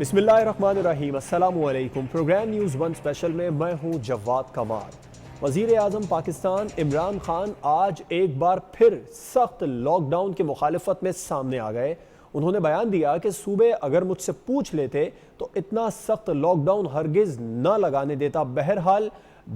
بسم اللہ الرحمن الرحیم، السلام علیکم۔ پروگرام نیوز ون اسپیشل میں میں ہوں جواد کمار۔ وزیر اعظم پاکستان عمران خان آج ایک بار پھر سخت لاک ڈاؤن کی مخالفت میں سامنے آ گئے۔ انہوں نے بیان دیا کہ صوبے اگر مجھ سے پوچھ لیتے تو اتنا سخت لاک ڈاؤن ہرگز نہ لگانے دیتا۔ بہرحال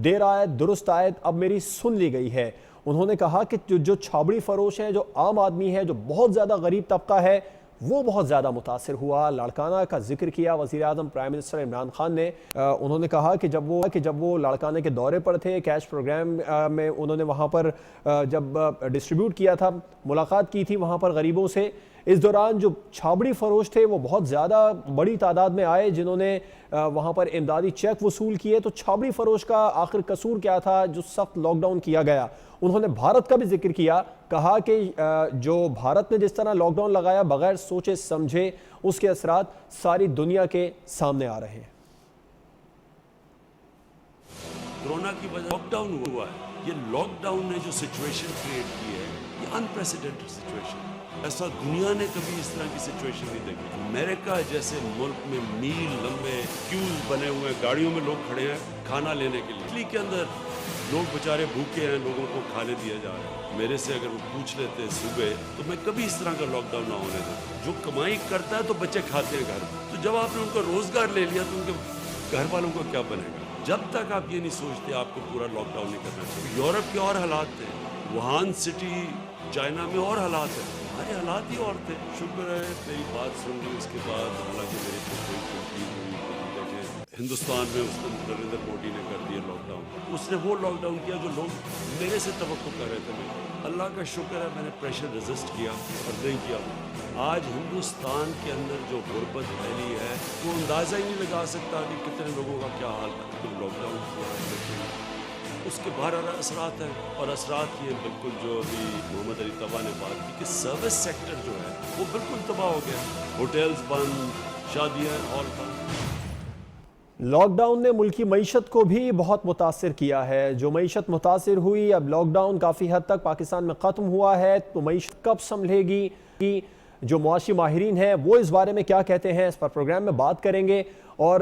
دیر آیت درست آیت اب میری سن لی گئی ہے۔ انہوں نے کہا کہ جو چھابڑی فروش ہیں، جو عام آدمی ہے، جو بہت زیادہ غریب طبقہ ہے، وہ بہت زیادہ متاثر ہوا۔ لاڑکانہ کا ذکر کیا وزیر اعظم پرائم منسٹر عمران خان نے۔ انہوں نے کہا کہ جب وہ لاڑکانہ کے دورے پر تھے، کیش پروگرام میں انہوں نے وہاں پر جب ڈسٹریبیوٹ کیا تھا، ملاقات کی تھی وہاں پر غریبوں سے، اس دوران جو چھابڑی فروش تھے وہ بہت زیادہ بڑی تعداد میں آئے جنہوں نے وہاں پر امدادی چیک وصول کیے۔ تو چھابڑی فروش کا آخر قصور کیا تھا جو سخت لاک ڈاؤن کیا گیا؟ انہوں نے بھارت کا بھی ذکر کیا، کہا کہ جو بھارت نے جس طرح لاک ڈاؤن لگایا بغیر سوچے سمجھے، اس کے اثرات ساری دنیا کے سامنے آ رہے ہیں۔ کورونا کی وجہ لاک ڈاؤن ہوا ہے، یہ لاک ڈاؤن نے جو سچویشن کریٹ کی ہے یہ انپریسیڈنٹڈ سچویشن ہے۔ ایسا دنیا نے کبھی اس طرح کی سچویشن نہیں دیکھی۔ امریکہ جیسے ملک میں میل لمبے کیوز بنے ہوئے ہیں، گاڑیوں میں لوگ کھڑے ہیں کھانا لینے کے لیے، اٹلی کے اندر لوگ بیچارے بھوکے ہیں، لوگوں کو کھانے دیا جا رہا ہے۔ میرے سے اگر وہ پوچھ لیتے صبح تو میں کبھی اس طرح کا لاک ڈاؤن نہ ہونے دیتا۔ جو کمائی کرتا ہے تو بچے کھاتے ہیں گھر میں، تو جب آپ نے ان کا روزگار لے لیا تو ان کے گھر والوں کو کیا بنے گا؟ جب تک آپ یہ نہیں سوچتے آپ کو پورا لاک ڈاؤن نہیں کرنا چاہیے۔ یورپ کے اور حالات تھے، ووہان سٹی چائنا میں اور حالات ہیں، ہمارے حالات ہی اور تھے۔ شکر ہے میری بات سن لی، اس کے بعد حالانکہ میری ہندوستان میں اس نے نریندر مودی نے کر دیا لاک ڈاؤن۔ اس نے وہ لاک ڈاؤن کیا جو لوگ میرے سے توقع کر رہے تھے۔ اللہ کا شکر ہے میں نے پریشر ریزسٹ کیا اور نہیں کیا۔ آج ہندوستان کے اندر جو غربت پھیلی ہے وہ اندازہ ہی نہیں لگا سکتا کہ کتنے لوگوں کا کیا حال تھا جب لاک ڈاؤن کیا ہے۔ اس کے باہر اثرات ہیں، اور اثرات یہ بالکل جو ابھی محمد علی طبع نے بات کی کہ سروس سیکٹر جو ہے وہ بالکل تباہ ہو گیا، ہوٹلز بند، شادیاں ہال بند۔ لاک ڈاؤن نے ملکی معیشت کو بھی بہت متاثر کیا ہے۔ جو معیشت متاثر ہوئی، اب لاک ڈاؤن کافی حد تک پاکستان میں ختم ہوا ہے، تو معیشت کب سنبھلے گی؟ جو معاشی ماہرین ہیں وہ اس بارے میں کیا کہتے ہیں، اس پر پروگرام میں بات کریں گے۔ اور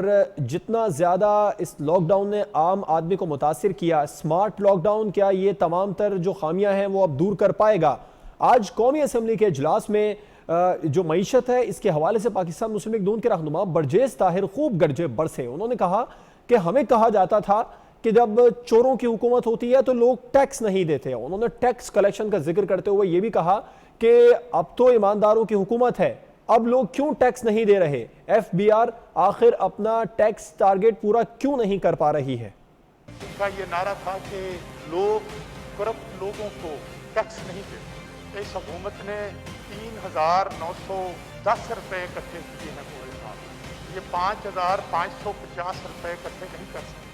جتنا زیادہ اس لاک ڈاؤن نے عام آدمی کو متاثر کیا، سمارٹ لاک ڈاؤن کیا یہ تمام تر جو خامیاں ہیں وہ اب دور کر پائے گا؟ آج قومی اسمبلی کے اجلاس میں جو معیشت ہے اس کے حوالے سے پاکستان مسلم لیگ نون کے رہنما برجیز طاہر خوب گرجے برسے۔ انہوں نے کہا کہ ہمیں کہا جاتا تھا کہ جب چوروں کی حکومت ہوتی ہے تو لوگ ٹیکس نہیں دیتے۔ انہوں نے ٹیکس کلیکشن کا ذکر کرتے ہوئے یہ بھی کہا کہ اب تو ایمانداروں کی حکومت ہے، اب لوگ کیوں ٹیکس نہیں دے رہے؟ ایف بی آر آخر اپنا ٹیکس ٹارگٹ پورا کیوں نہیں کر پا رہی ہے؟ ان کا یہ نعرہ تھا کہ لوگ کرپٹ لوگوں کو ٹیکس نہیں دیتے۔ اس حکومت نے 3,910 روپے اکٹھے کیے ہیں پورے سال، یہ 5,550 روپے اکٹھے نہیں کر سکتے۔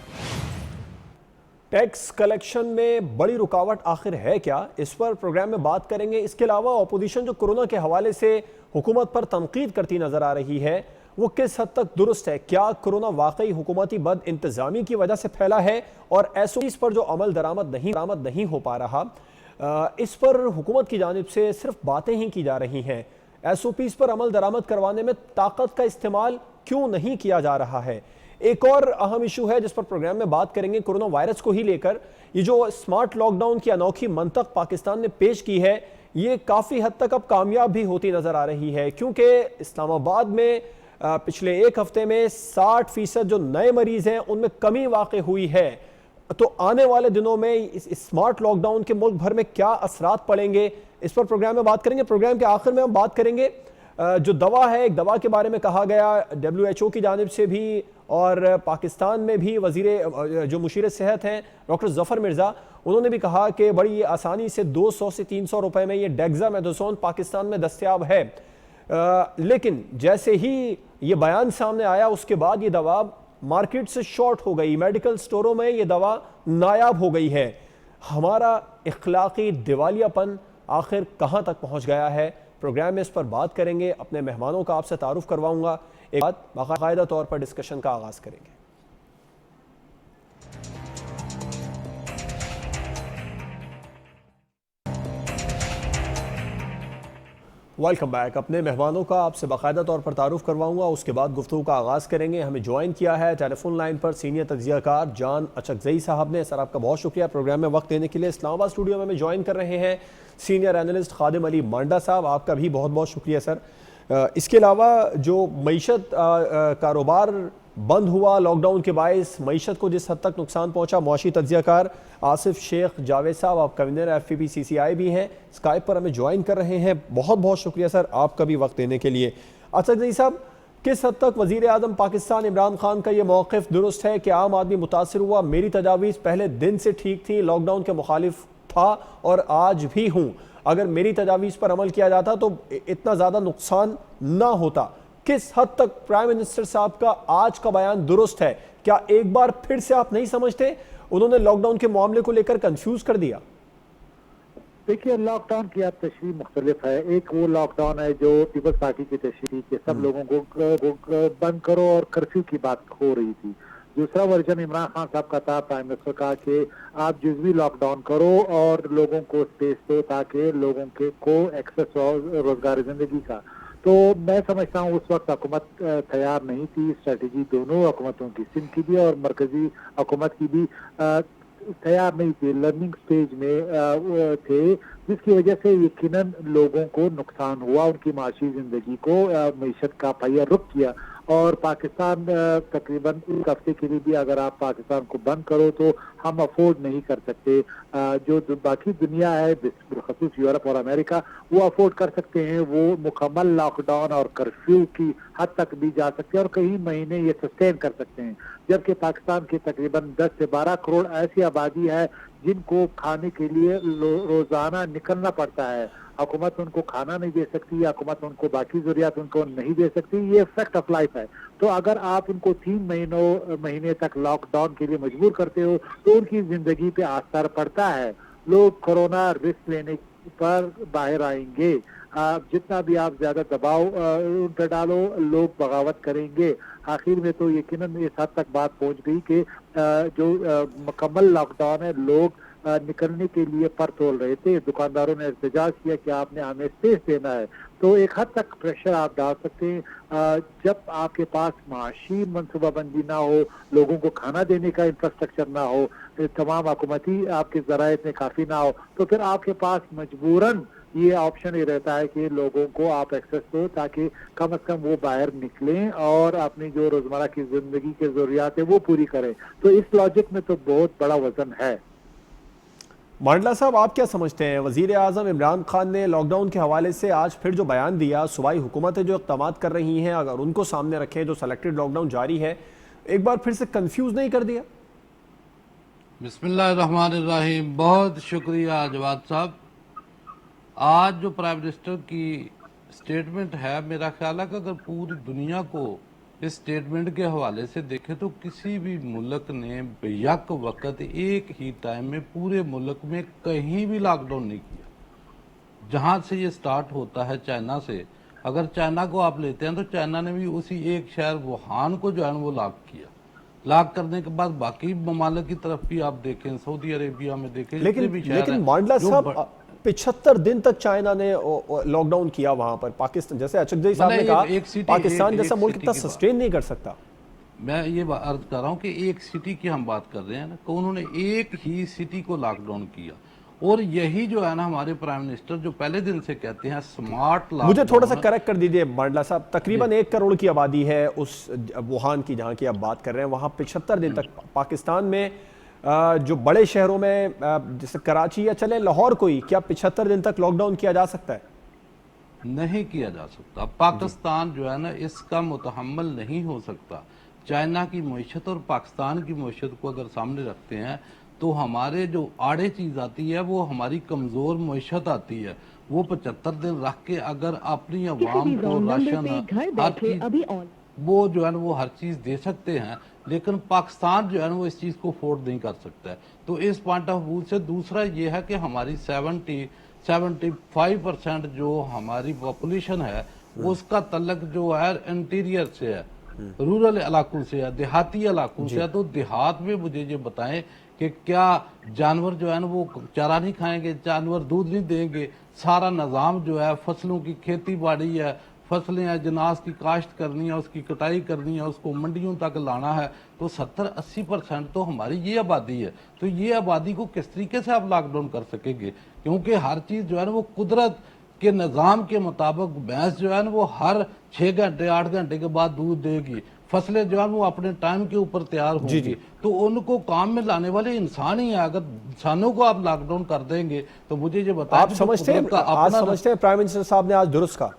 ٹیکس کلیکشن میں بڑی رکاوٹ آخر ہے کیا؟ اس پر پروگرام میں بات کریں گے۔ اس کے علاوہ اپوزیشن جو کورونا کے حوالے سے حکومت پر تنقید کرتی نظر آ رہی ہے وہ کس حد تک درست ہے؟ کیا کورونا واقعی حکومتی بد انتظامی کی وجہ سے پھیلا ہے؟ اور ایس او پیز پر جو عمل درآمد نہیں ہو پا رہا، اس پر حکومت کی جانب سے صرف باتیں ہی کی جا رہی ہیں۔ ایس او پیز پر عمل درآمد کروانے میں طاقت کا استعمال کیوں نہیں کیا جا رہا ہے؟ ایک اور اہم ایشو ہے جس پر پروگرام میں بات کریں گے، کورونا وائرس کو ہی لے کر یہ جو سمارٹ لاک ڈاؤن کی انوکھی منطق پاکستان نے پیش کی ہے یہ کافی حد تک اب کامیاب بھی ہوتی نظر آ رہی ہے، کیونکہ اسلام آباد میں پچھلے ایک ہفتے میں 60% جو نئے مریض ہیں ان میں کمی واقع ہوئی ہے۔ تو آنے والے دنوں میں اس سمارٹ لاک ڈاؤن کے ملک بھر میں کیا اثرات پڑیں گے، اس پر پروگرام میں بات کریں گے۔ پروگرام کے آخر میں ہم بات کریں گے جو دوا ہے، ایک دوا کے بارے میں کہا گیا WHO کی جانب سے بھی اور پاکستان میں بھی جو مشیر صحت ہیں ڈاکٹر ظفر مرزا، انہوں نے بھی کہا کہ بڑی آسانی سے 200 سے 300 روپے میں یہ ڈیگزا میڈوسون پاکستان میں دستیاب ہے۔ لیکن جیسے ہی یہ بیان سامنے آیا اس کے بعد یہ دوا مارکیٹ سے شارٹ ہو گئی، میڈیکل سٹوروں میں یہ دوا نایاب ہو گئی ہے۔ ہمارا اخلاقی دیوالیہ پن آخر کہاں تک پہنچ گیا ہے؟ پروگرام میں اس پر بات کریں گے۔ اپنے مہمانوں کا آپ سے تعارف کرواؤں گا، ایک بات باقاعدہ طور پر ڈسکشن کا آغاز کریں گے۔ Welcome back. اپنے مہمانوں کا آپ سے باقاعدہ طور پر تعارف کرواؤں گا, اس کے بعد گفتگو کا آغاز کریں گے. ہمیں جوائن کیا ہے ٹیلی فون لائن پر سینئر تجزیہ کار جان اچکزئی صاحب نے. سر آپ کا بہت شکریہ پروگرام میں وقت دینے کے لیے. اسلام آباد اسٹوڈیو میں ہمیں جوائن کر رہے ہیں سینئر اینالسٹ خادم علی مانڈا صاحب, آپ کا بھی بہت بہت شکریہ سر. اس کے علاوہ جو معیشت کاروبار بند ہوا لاک ڈاؤن کے باعث, معیشت کو جس حد تک نقصان پہنچا, معاشی تجزیہ کار آصف شیخ جاوید صاحب, آپ کنوینر ایف پی پی سی سی آئی بھی ہیں, اسکائپ پر ہمیں جوائن کر رہے ہیں. بہت بہت شکریہ سر آپ کا بھی وقت دینے کے لیے. اچکزئی صاحب, کس حد تک وزیر اعظم پاکستان عمران خان کا یہ موقف درست ہے کہ عام آدمی متاثر ہوا؟ میری تجاویز پہلے دن سے ٹھیک تھی, لاک ڈاؤن کے مخالف تھا اور آج بھی ہوں. اگر میری تجاویز پر عمل کیا جاتا تو اتنا زیادہ نقصان نہ ہوتا. کس حد تک پرائم منسٹر صاحب کا آج کا بیان درست ہے؟ کیا ایک بار پھر سے آپ نہیں سمجھتے انہوں نے لاک ڈاؤن کے معاملے کو لے کر کنفیوز کر دیا؟ دیکھیے, لاک ڈاؤن کی اب تشریح مختلف ہے. ایک وہ لاک ڈاؤن ہے جو پیپلز پارٹی کی تشریح کہ سب لوگوں کو بند کرو اور کرفیو کی بات ہو رہی تھی. دوسرا ورژن عمران خان صاحب کا تھا, پرائم منسٹر کا, کہ آپ جزوی لاک ڈاؤن کرو اور لوگوں کو اسپیس دو تاکہ لوگوں کو ایکسس ہو روزگار زندگی کا. تو میں سمجھتا ہوں اس وقت حکومت تیار نہیں تھی. اسٹریٹجی دونوں حکومتوں کی, سندھ کی بھی اور مرکزی حکومت کی بھی, تیار نہیں تھی, لرننگ سٹیج میں تھے, جس کی وجہ سے یقیناً لوگوں کو نقصان ہوا, ان کی معاشی زندگی کو, معیشت کا پہیہ رک کیا. اور پاکستان تقریباً ایک ہفتے کے لیے بھی اگر آپ پاکستان کو بند کرو تو ہم افورڈ نہیں کر سکتے. جو باقی دنیا ہے بالخصوص یورپ اور امریکہ, وہ افورڈ کر سکتے ہیں, وہ مکمل لاک ڈاؤن اور کرفیو کی حد تک بھی جا سکتے ہیں اور کئی مہینے یہ سسٹین کر سکتے ہیں. جبکہ پاکستان کی تقریباً 10 سے 12 کروڑ ایسی آبادی ہے جن کو کھانے کے لیے روزانہ نکلنا پڑتا ہے. حکومت ان کو کھانا نہیں دے سکتی, حکومت ان کو باقی ضروریات ان کو نہیں دے سکتی. یہ فیکٹ آف لائف ہے. تو اگر آپ ان کو 3 مہینے تک لاک ڈاؤن کے لیے مجبور کرتے ہو تو ان کی زندگی پہ اثر پڑتا ہے. لوگ کورونا رسک لینے پر باہر آئیں گے. جتنا بھی آپ زیادہ دباؤ ان پہ ڈالو, لوگ بغاوت کریں گے. آخر میں تو یقیناً اس حد تک بات پہنچ گئی کہ جو مکمل لاک ڈاؤن ہے, لوگ نکلنے کے لیے پر تول رہے تھے. دکانداروں نے احتجاج کیا کہ آپ نے ہمیں اسپیس دینا ہے. تو ایک حد تک پریشر آپ ڈال سکتے ہیں. جب آپ کے پاس معاشی منصوبہ بندی نہ ہو, لوگوں کو کھانا دینے کا انفراسٹرکچر نہ ہو, تمام حکومتی آپ کے ذرائع میں کافی نہ ہو, تو پھر آپ کے پاس مجبوراً یہ آپشن یہ رہتا ہے کہ لوگوں کو آپ ایکسیس دو تاکہ کم از کم وہ باہر نکلیں اور اپنی جو روزمرہ کی زندگی کے ضروریات ہیں وہ پوری کریں. تو اس لاجک میں تو بہت بڑا وزن ہے. مانڈلا صاحب, آپ کیا سمجھتے ہیں؟ وزیر اعظم عمران خان نے لاک ڈاؤن کے حوالے سے آج پھر جو بیان دیا, صوبائی حکومتیں جو اقدامات کر رہی ہیں اگر ان کو سامنے رکھیں, جو سلیکٹڈ لاک ڈاؤن جاری ہے, ایک بار پھر سے کنفیوز نہیں کر دیا؟ بسم اللہ الرحمن الرحیم. بہت شکریہ جواد صاحب. آج جو پرائم منسٹر کی سٹیٹمنٹ ہے, میرا خیال ہے کہ اگر پوری دنیا کو اس سٹیٹمنٹ کے حوالے سے دیکھیں تو کسی بھی ملک نے بیک وقت ایک ہی ٹائم میں پورے ملک میں کہیں بھی لاک ڈاؤن نہیں کیا. جہاں سے یہ سٹارٹ ہوتا ہے چائنا سے, اگر چائنا کو آپ لیتے ہیں تو چائنا نے بھی اسی ایک شہر ووہان کو جو ہے وہ لاک کیا. لاک کرنے کے بعد باقی ممالک کی طرف بھی آپ دیکھیں, سعودی عربیہ میں دیکھیں, لیکن مانڈلا صاحب 75 دن تک چائنا نے لاک ڈاؤن کیا وہاں پر. پاکستان, جیسے اچکزئی صاحب نے کہا, پاکستان جیسا ملک اتنا سسٹین نہیں کر سکتا. میں یہ عرض کر رہا ہوں کہ ایک سٹی کی ہم بات کر رہے ہیں نا, کہ انہوں نے ایک ہی سٹی کو لاک ڈاؤن کیا. اور یہی جو ہے نا ہمارے پرائم منسٹر جو پہلے دن سے کہتے ہیں سمارٹ لاک ڈاؤن. مجھے تھوڑا سا کریکٹ کر دیجئے مانڈلا صاحب, تقریباً 1 کروڑ کی آبادی ہے اس ووہان کی جہاں کی آپ بات کر رہے ہیں, وہاں 75 دن تک. پاکستان میں جو بڑے شہروں میں جیسے کراچی یا چلے لاہور کوئی, کیا 75 دن تک لاک ڈاؤن کیا جا سکتا ہے؟ نہیں کیا جا سکتا. پاکستان جو ہے نا اس کا متحمل نہیں ہو سکتا. چائنا کی معیشت اور پاکستان کی معیشت کو اگر سامنے رکھتے ہیں تو ہمارے جو آڑے چیز آتی ہے وہ ہماری کمزور معیشت آتی ہے. وہ 75 دن رکھ کے اگر اپنی عوام کو راشن وہ جو ہے نا وہ ہر چیز دے سکتے ہیں, لیکن پاکستان جو ہے نا وہ اس چیز کو افورڈ نہیں کر سکتا ہے. تو اس پوائنٹ آف ویو سے دوسرا یہ ہے کہ ہماری 75% جو ہماری پاپولیشن ہے اس کا تعلق جو ہے انٹیریئر سے ہے, رورل علاقوں سے ہے, دیہاتی علاقوں سے ہے. تو دیہات میں مجھے یہ بتائیں کہ کیا جانور جو ہے نا وہ چارہ نہیں کھائیں گے, جانور دودھ نہیں دیں گے, سارا نظام جو ہے فصلوں کی کھیتی باڑی ہے, فصلیں ہیں, جناز کی کاشت کرنی ہے, اس کی کٹائی کرنی ہے, اس کو منڈیوں تک لانا ہے, تو 70-80% تو ہماری یہ آبادی ہے. تو یہ آبادی کو کس طریقے سے آپ لاک ڈاؤن کر سکیں گے؟ کیونکہ ہر چیز جو ہے نا وہ قدرت کے نظام کے مطابق بھینس جو ہے نا وہ ہر 6 گھنٹے 8 گھنٹے کے بعد دودھ دے گی, فصلیں جو ہیں وہ اپنے ٹائم کے اوپر تیار ہوں گی. تو ان کو کام میں لانے والے انسان ہی ہیں. اگر انسانوں کو آپ لاک ڈاؤن کر دیں گے تو مجھے یہ بتائیں, آپ سمجھتے ہیں پرائم منسٹر صاحب نے آج درست کہا؟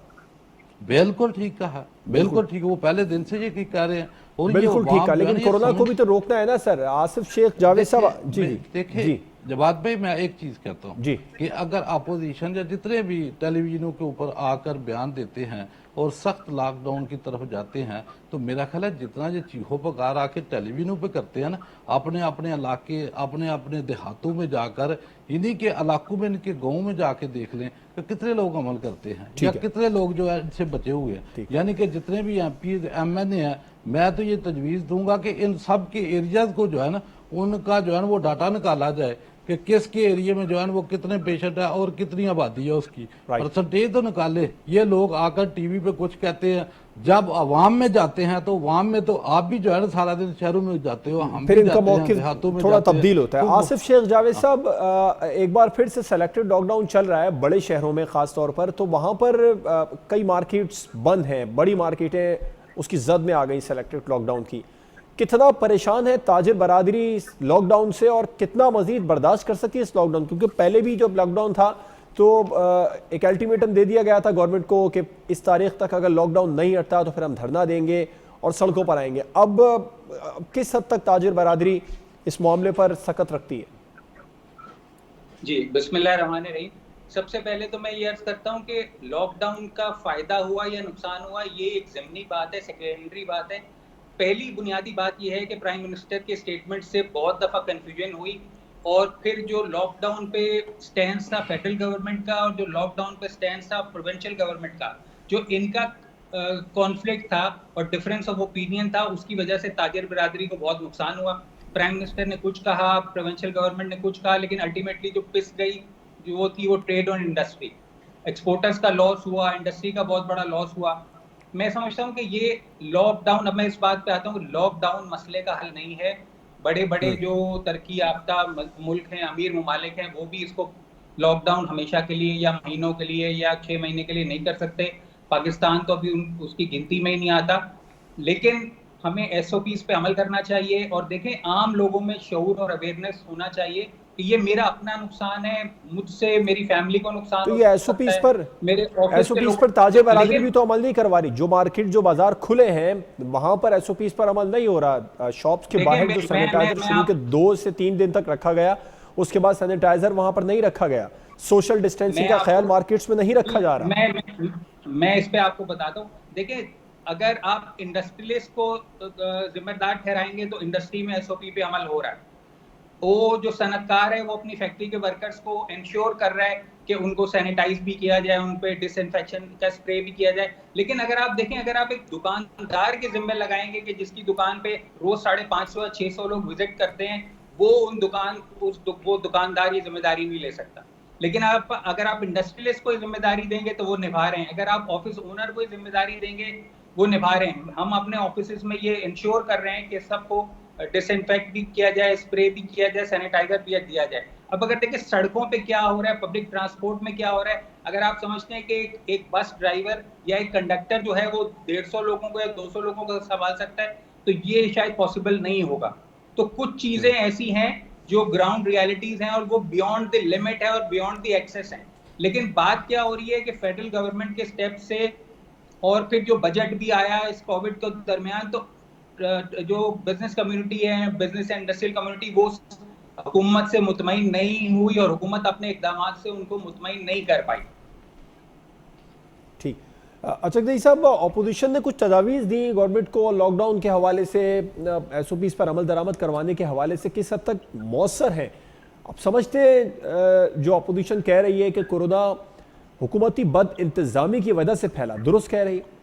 بالکل ٹھیک کہا, بالکل ٹھیک. وہ پہلے دن سے یہ کہہ رہے ہیں, اور بالکل ٹھیک ہے, لیکن کورونا کو بھی تو روکنا ہے نا سر. آصف شیخ جاوید صاحب جی دیکھیں جواد بھائی, میں ایک چیز کہتا ہوں جی کہ اگر اپوزیشن یا جتنے بھی ٹیلی ویژنوں کے اوپر آ کر بیان دیتے ہیں اور سخت لاک ڈاؤن کی طرف جاتے ہیں, تو میرا خیال ہے جتنا یہ چیخو پکار آ کے ٹیلی ویژنوں پہ کرتے ہیں نا, اپنے اپنے علاقے اپنے اپنے دیہاتوں میں جا کر انہی کے علاقوں میں ان کے گاؤں میں جا کے دیکھ لیں کہ کتنے لوگ عمل کرتے ہیں یا کتنے لوگ جو ہے ان سے بچے ہوئے ہیں. یعنی کہ جتنے بھی ایم پی ایم این اے ہیں, میں تو یہ تجویز دوں گا کہ ان سب کے ایریاز کو جو ہے نا ان کا جو ہے نا وہ ڈاٹا نکالا جائے کہ کس کے ایریے میں جو ہے وہ کتنے پیشنٹ ہے اور کتنی آبادی ہے, اس کی پرسنٹیج تو نکالے. یہ لوگ آ کر ٹی وی پہ کچھ کہتے ہیں, جب عوام میں جاتے ہیں تو عوام میں تو آپ بھی جو ہے نا سارا دن شہروں میں جاتے ہو, ہم پھر بھی ان کا جاتے ہیں, موقف دیہاتوں میں تھوڑا جاتے ہیں. تبدیل ہوتا ہے. آصف شیخ جاوید صاحب, ایک بار پھر سے سلیکٹڈ لاک ڈاؤن چل رہا ہے بڑے شہروں میں خاص طور پر, تو وہاں پر کئی مارکیٹس بند ہیں, بڑی مارکیٹیں اس کی زد میں آ گئی سلیکٹڈ لاک ڈاؤن کی. کتنا پریشان ہے تاجر برادری لاک ڈاؤن سے, اور کتنا مزید برداشت کر سکتی ہے اس لاک ڈاؤن؟ کیونکہ پہلے بھی جب لاک ڈاؤن تھا تو ایک الٹیمیٹم دے دیا گیا تھا گورنمنٹ کو کہ اس تاریخ تک اگر لاک ڈاؤن نہیں ہٹتا تو پھر ہم دھرنا دیں گے اور سڑکوں پر آئیں گے. اب کس حد تک تاجر برادری اس معاملے پر سخت رکھتی ہے؟ جی بسم اللہ الرحمن الرحیم. سب سے پہلے تو میں یہ عرض کرتا ہوں کہ لاک ڈاؤن کا فائدہ ہوا یا نقصان ہوا یہ ایک ضمنی بات ہے, سیکنڈری بات ہے. پہلی بنیادی بات یہ ہے کہ پرائم منسٹر کے سٹیٹمنٹ سے بہت دفعہ کنفیوژن ہوئی, اور پھر جو لاک ڈاؤن پہ سٹینس تھا فیڈرل گورنمنٹ کا اور جو لاک ڈاؤن پہ سٹینس تھا پروونشل گورنمنٹ کا, جو ان کا کانفلکٹ تھا اور ڈفرینس آف اوپینین تھا, اس کی وجہ سے تاجر برادری کو بہت نقصان ہوا. پرائم منسٹر نے کچھ کہا, پروونشل گورنمنٹ نے کچھ کہا, لیکن الٹیمیٹلی جو پس گئی جو وہ تھی وہ ٹریڈ اور انڈسٹری. ایکسپورٹرز کا لاس ہوا, انڈسٹری کا بہت بڑا لاس ہوا. میں سمجھتا ہوں کہ یہ لاک ڈاؤن, اب میں اس بات پہ آتا ہوں کہ لاک ڈاؤن مسئلے کا حل نہیں ہے. بڑے بڑے جو ترقی یافتہ ملک ہیں, امیر ممالک ہیں, وہ بھی اس کو لاک ڈاؤن ہمیشہ کے لیے یا مہینوں کے لیے یا 6 مہینے کے لیے نہیں کر سکتے. پاکستان تو ابھی اس کی گنتی میں ہی نہیں آتا. لیکن ہمیں ایس او پیز پہ عمل کرنا چاہیے, اور دیکھیں عام لوگوں میں شعور اور اویئرنیس ہونا چاہیے کہ یہ میرا اپنا نقصان ہے, مجھ سے میری فیملی کو نقصان تو یہ ایس او پیز پر میرے ایس او پیز پر تاجر برادری بھی تو عمل نہیں کروا رہی. جو مارکیٹ جو بازار کھلے ہیں وہاں پر ایس او پیز پر عمل نہیں ہو رہا. شاپس کے باہر جو سینیٹائزر شروع کے 2 سے 3 دن تک رکھا گیا, اس کے بعد سینیٹائزر وہاں پر نہیں رکھا گیا, سوشل ڈسٹینسنگ کا خیال مارکیٹس میں نہیں رکھا جا رہا. میں اس پہ آپ کو بتاتا ہوں. دیکھیں اگر آپ انڈسٹریلسٹ کو ذمہ دار ٹھہرائیں گے تو انڈسٹری میں ایس او پی پہ عمل ہو رہا ہے. وہ جو صنعت کار ہے وہ اپنی فیکٹری کے ورکرز کو انشور کر رہا ہے کہ ان کو سینیٹائز بھی کیا جائے, ان پہ ڈس انفیکشن کا اسپرے بھی کیا جائے. لیکن اگر آپ دیکھیں, اگر آپ ایک دکاندار کے ذمہ لگائیں گے کہ جس کی دکان پہ روز 550 یا 600 لوگ وزٹ کرتے ہیں, وہ دکاندار یہ ذمہ داری نہیں لے سکتا. لیکن اگر آپ انڈسٹریلسٹ کو ذمہ داری دیں گے تو وہ نبھا رہے ہیں. اگر آپ آفس اونر کو ذمہ داری دیں گے وہ نبھا رہے ہیں. ہم اپنے آفیسز میں یہ انشور کر رہے ہیں کہ سب کو ڈس انفیکٹ بھی کیا جائے, اسپرے بھی کیا جائے, سینیٹائزر بھی دیا جائے. اب اگر دیکھیں سڑکوں پہ کیا ہو رہا ہے, پبلک ٹرانسپورٹ میں کیا ہو رہا ہے, اگر آپ سمجھتے ہیں کہ ایک بس ڈرائیور یا ایک کنڈکٹر جو ہے وہ 150 لوگوں کو یا 200 لوگوں کو سنبھال سکتا ہے, تو یہ شاید پاسبل نہیں ہوگا. تو کچھ چیزیں ایسی ہیں جو گراؤنڈ ریالٹیز ہیں اور وہ بیونڈ دی لمٹ ہے اور بیونڈ دی ایکسس ہیں. لیکن بات کیا ہو رہی ہے کہ فیڈرل گورنمنٹ کے سٹیپ سے اور پھر جو بجٹ بھی آیا اس کووڈ کے درمیان, تو جو بزنس کمیونٹی ہے, بزنس اینڈ انڈسٹریل کمیونٹی, وہ حکومت سے مطمئن نہیں ہوئی اور حکومت اپنے اقدامات سے ان کو مطمئن نہیں کر پائی. ٹھیک. اچھا صاحب, اپوزیشن نے کچھ تجاویز دی گورنمنٹ کو لاک ڈاؤن کے حوالے سے, ایس او پیز پر عمل درآمد کروانے کے حوالے سے, کس حد تک مؤثر ہیں؟ آپ سمجھتے ہیں جو اپوزیشن کہہ رہی ہے کہ کورونا حکومتی بد انتظامی کی وجہ سے پھیلا, درست کہہ رہی ہے؟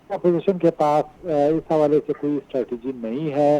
اپوزیشن کے پاس اس حوالے سے کوئی اسٹریٹجی نہیں ہے,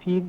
3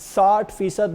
60%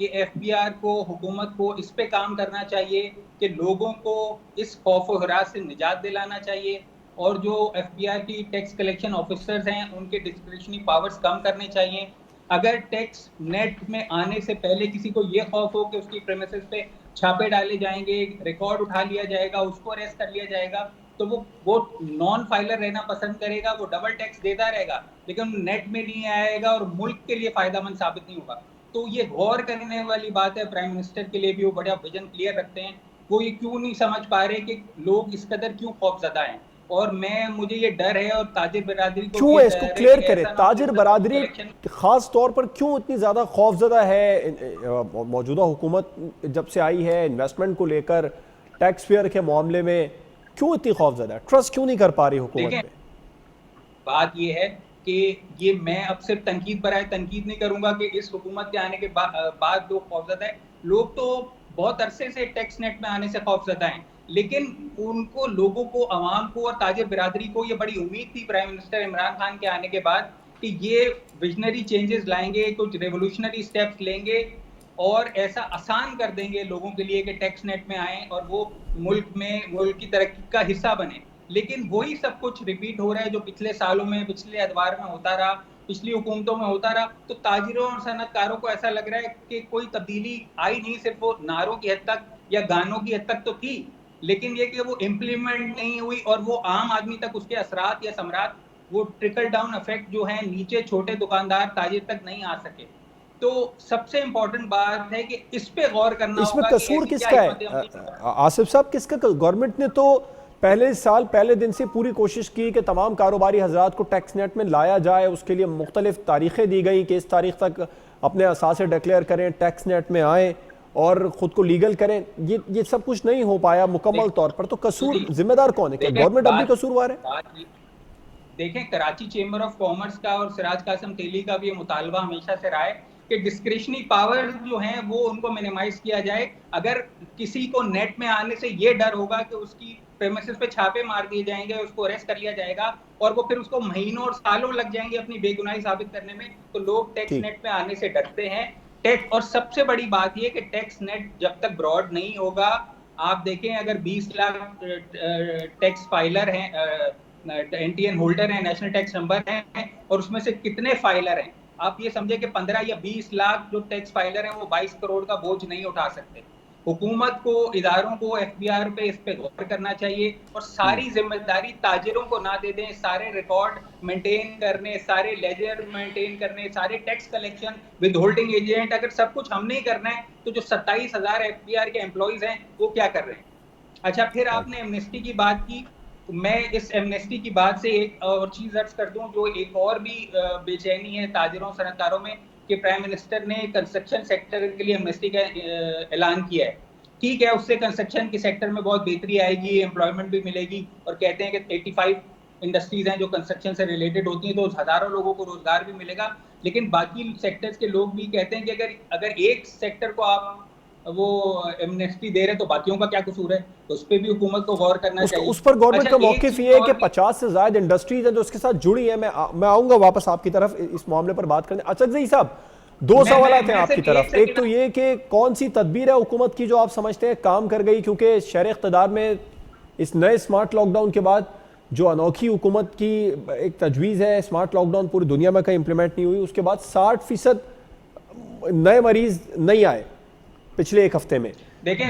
کہ ایف بی آر کو, حکومت کو اس پہ کام کرنا چاہیے کہ لوگوں کو اس خوف و ہراس سے نجات دلانا چاہیے, اور جو ایف بی آر کی ٹیکس کلیکشن آفیسرز ہیں ان کے ڈسکریشنری پاورز کم کرنے چاہیے. اگر ٹیکس نیٹ میں آنے سے پہلے کسی کو یہ خوف ہو کہ اس کی پریمیسز پہ چھاپے ڈالے جائیں گے, ریکارڈ اٹھا لیا جائے گا, اس کو اریسٹ کر لیا جائے گا, تو وہ نان فائلر رہنا پسند کرے گا, وہ ڈبل ٹیکس دیتا رہے گا لیکن نیٹ میں نہیں آئے گا اور ملک کے لیے فائدہ مند ثابت نہیں ہوگا. تو یہ غور کرنے والی بات ہے پرائم منسٹر کے لیے بھی, وہ بڑا ویژن کلیئر رکھتے ہیں, وہ یہ کیوں نہیں سمجھ پا رہے کہ لوگ اس قدر کیوں خوف زدہ ہیں. اور مجھے یہ ڈر ہے, اور تاجر برادری کو کیوں ہے, اس کو کلیئر کریں, تاجر برادری خاص طور پر کیوں اتنی زیادہ خوف زدہ ہے موجودہ حکومت جب سے آئی ہے انویسٹمنٹ کو لے کر, ٹیکس فیئر کے معاملے میں کیوں اتنی خوف زدہ ہے, ٹرسٹ کیوں نہیں کر پا رہی حکومت پہ؟ بات یہ ہے کہ یہ میں اب صرف تنقید برائے تنقید نہیں کروں گا کہ اس حکومت کے آنے کے بعد لوگ خوفزدہ ہیں. لوگ تو بہت عرصے سے ٹیکس نیٹ میں آنے سے خوفزدہ ہیں, لیکن ان کو, لوگوں کو, عوام کو اور تاجر برادری کو یہ بڑی امید تھی پرائم منسٹر عمران خان کے آنے کے بعد کہ یہ ویژنری چینجز لائیں گے, کچھ ریولوشنری سٹیپس لیں گے اور ایسا آسان کر دیں گے لوگوں کے لیے کہ ٹیکس نیٹ میں آئیں اور وہ ملک کی ترقی کا حصہ بنیں. لیکن وہی سب کچھ ریپیٹ ہو رہا ہے جو پچھلے سالوں میں, پچھلے ادوار میں ہوتا رہا, پچھلی حکومتوں میں ہوتا رہا. تو تاجروں اور صنعت کاروں کو ایسا لگ رہا ہے کہ کوئی تبدیلی آئی نہیں, صرف وہ نعروں کی حد تک یا گانوں کی حد تک تو تھی, لیکن یہ کہ وہ امپلیمنٹ نہیں ہوئی اور وہ عام آدمی تک اس کے اثرات یا ثمرات, وہ ٹرکل ڈاؤن افیکٹ جو ہیں نیچے چھوٹے دکاندار تاجر تک نہیں آ سکے. تو سب سے امپورٹنٹ بات ہے کہ اس پہ غور کرنا ہوگا. اس میں قصور کس کا ہے آصف صاحب, کس کا؟ گورنمنٹ نے تو پہلے سال پہلے دن سے پوری کوشش کی کہ تمام کاروباری حضرات کو ٹیکس نیٹ میں لایا جائے, اس کے لیے مختلف تاریخیں دی گئی کہ اس تاریخ تک اپنے اثاثے ڈکلیئر کریں, ٹیکس نیٹ میں آئیں اور خود کو لیگل کریں. یہ سب کچھ نہیں ہو پایا مکمل طور پر, تو قصور ذمہ دار کون ہے؟ کیا گورنمنٹ اب بھی قصوروار ہے؟ دیکھیں, کراچی چیمبر آف کامرس کا اور سراج قاسم تیلی کا بھی یہ مطالبہ ہمیشہ سے رہا ہے کہ ڈسکریشنری پاور جو ہیں وہ ان کو منیمائز کیا جائے. اگر کسی کو نیٹ میں آنے سے یہ ڈر ہوگا کہ اس کی پریمیسز پہ چھاپے مار دیے جائیں گے, اس کو اریسٹ کر لیا جائے گا اور وہ پھر اس کو مہینوں اور سالوں لگ جائیں گے اپنی بے گناہی ثابت کرنے میں, تو لوگ ٹیکس نیٹ میں آنے سے ڈرتے ہیں. اور سب سے بڑی بات یہ کہ ٹیکس نیٹ جب تک براڈ نہیں ہوگا, آپ دیکھیں اگر 20 لاکھ ٹیکس فائلر ہیں, این ٹی این ہولڈر ہیں, نیشنل ٹیکس نمبر ہیں, اور اس میں سے کتنے فائلر ہیں, آپ یہ سمجھے کہ 15 یا 20 لاکھ جو ٹیکس فائلر ہیں وہ 22 کروڑ کا بوجھ نہیں اٹھا سکتے. حکومت کو, اداروں کو, ایف بی آر پہ اس پہ غور کرنا چاہیے اور ساری ذمہ داری تاجروں کو نہ دے دیں. سارے ریکارڈ مینٹین کرنے, سارے لیجر مینٹین کرنے, سارے tax collection, withholding agent, اگر سب کچھ ہم نہیں کرنا ہے تو جو 27,000 ایف بی آر کے امپلائیز ہیں وہ کیا کر رہے ہیں؟ اچھا, پھر آپ نے ایمنسٹی کی بات کی, میں اس ایمنسٹی کی بات سے ایک اور چیز عرض کر دوں جو ایک اور بھی بے چینی ہے تاجروں صنعت کاروں میں, کہ پرائم منسٹر نے کنسٹرکشن سیکٹر کے لیے ایمنسٹی کا اعلان کیا ہے. ٹھیک ہے, اس سے کنسٹرکشن کے سیکٹر میں بہت بہتری آئے گی, امپلائمنٹ بھی ملے گی, اور کہتے ہیں کہ 85 انڈسٹریز ہیں جو کنسٹرکشن سے ریلیٹڈ ہوتی ہیں, تو ہزاروں لوگوں کو روزگار بھی ملے گا. لیکن باقی سیکٹرز کے لوگ بھی کہتے ہیں کہ اگر ایک سیکٹر کو آپ وہ ایمنسٹی دے رہے تو باقیوں کا کیا قصور ہے؟ تو اس پہ بھی حکومت کو غور کرنا چاہیے. اس پر گورنمنٹ کا موقف یہ ہے کہ 50 سے زائد انڈسٹریز ہیں جو اس کے ساتھ جڑی ہیں. میں آؤں گا واپس آپ کی طرف اس معاملے پر بات کرنے. اچھزئی صاحب, 2 سوالات ہیں آپ کی طرف. ایک تو یہ کہ کون سی تدبیر ہے حکومت کی جو آپ سمجھتے ہیں کام کر گئی, کیونکہ شہر اقتدار میں اس نئے اسمارٹ لاک ڈاؤن کے بعد جو انوکھی حکومت کی ایک تجویز ہے, اسمارٹ لاک ڈاؤن پوری دنیا میں کہیں امپلیمنٹ نہیں ہوئی, اس کے بعد 60% نئے مریض نہیں آئے پچھلے ایک ہفتے میں.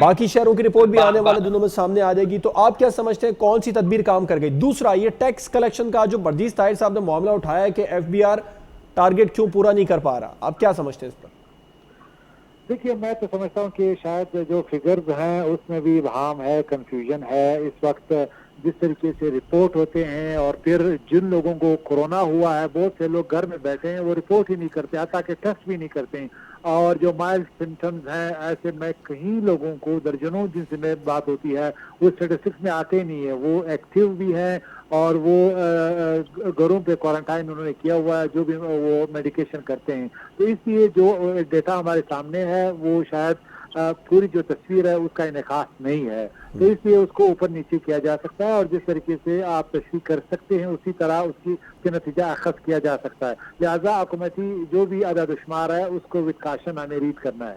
باقی شہروں کی رپورٹ بھی آنے والے دنوں میں سامنے آ جائے گی, تو آپ کیا سمجھتے ہیں کون سی تدبیر کام کر گئی؟ دوسرا, یہ ٹیکس کلیکشن کا جو برجیز طاہر صاحب نے معاملہ اٹھایا ہے کہ ایف بی آر ٹارگٹ کیوں پورا نہیں کر پا رہا, آپ کیا سمجھتے ہیں اس پر؟ دیکھیے, میں تو سمجھتا ہوں کہ شاید جو فگرز ہیں اس میں بھی ابہام ہے, کنفیوژن ہے. اس وقت جس طریقے سے رپورٹ ہوتے ہیں اور پھر جن لوگوں کو کورونا ہوا ہے, بہت سے لوگ گھر میں بیٹھے ہیں, وہ رپورٹ ہی نہیں کرتے, حتیٰ کہ ٹیسٹ بھی نہیں کرتے ہیں. اور جو مائلڈ سمٹمز ہیں, ایسے میں کئی لوگوں کو, درجنوں جن سے میں بات ہوتی ہے, وہ اسٹیٹسٹکس میں آتے نہیں ہیں. وہ ایکٹیو بھی ہیں اور وہ گھروں پہ کوارنٹائن انہوں نے کیا ہوا ہے, جو بھی وہ میڈیکیشن کرتے ہیں. تو اس لیے جو ڈیٹا ہمارے سامنے ہے وہ شاید پوری جو تصویر ہے اس کا انعکاس نہیں ہے. تو اس لیے اس کو اوپر نیچے کیا جا سکتا ہے, اور جس طریقے سے آپ تشریح کر سکتے ہیں اسی طرح اس کی نتیجہ اخذ کیا جا سکتا ہے. لہٰذا حکومتی جو بھی عدد و شمار ہے اس کو وتھ کاشن ہمیں ریڈ کرنا ہے.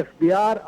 FBR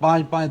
5-5,